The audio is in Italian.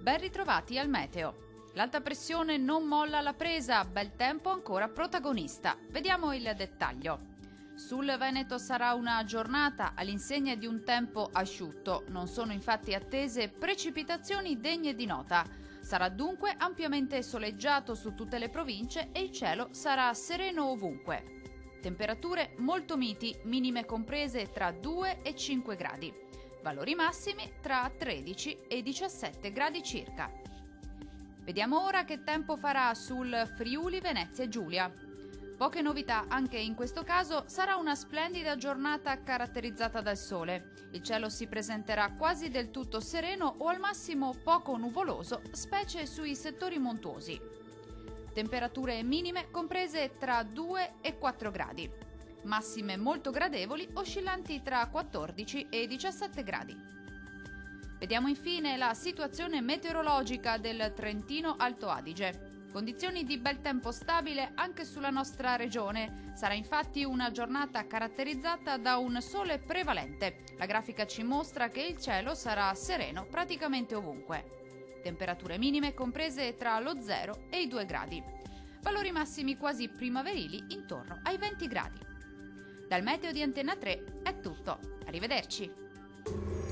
Ben ritrovati al meteo. L'alta pressione non molla la presa, bel tempo ancora protagonista. Vediamo il dettaglio. Sul Veneto sarà una giornata all'insegna di un tempo asciutto. Non sono infatti attese precipitazioni degne di nota. Sarà dunque ampiamente soleggiato su tutte le province e il cielo sarà sereno ovunque. Temperature molto miti, minime comprese tra 2 e 5 gradi. Valori massimi tra 13 e 17 gradi circa. Vediamo ora che tempo farà sul Friuli Venezia Giulia. Poche novità anche in questo caso, sarà una splendida giornata caratterizzata dal sole. Il cielo si presenterà quasi del tutto sereno o al massimo poco nuvoloso, specie sui settori montuosi. Temperature minime comprese tra 2 e 4 gradi. Massime molto gradevoli, oscillanti tra 14 e 17 gradi. Vediamo infine la situazione meteorologica del Trentino Alto Adige. Condizioni di bel tempo stabile anche sulla nostra regione. Sarà infatti una giornata caratterizzata da un sole prevalente. La grafica ci mostra che il cielo sarà sereno praticamente ovunque. Temperature minime comprese tra lo 0 e i 2 gradi. Valori massimi quasi primaverili intorno ai 20 gradi. Dal meteo di Antenna 3 è tutto. Arrivederci.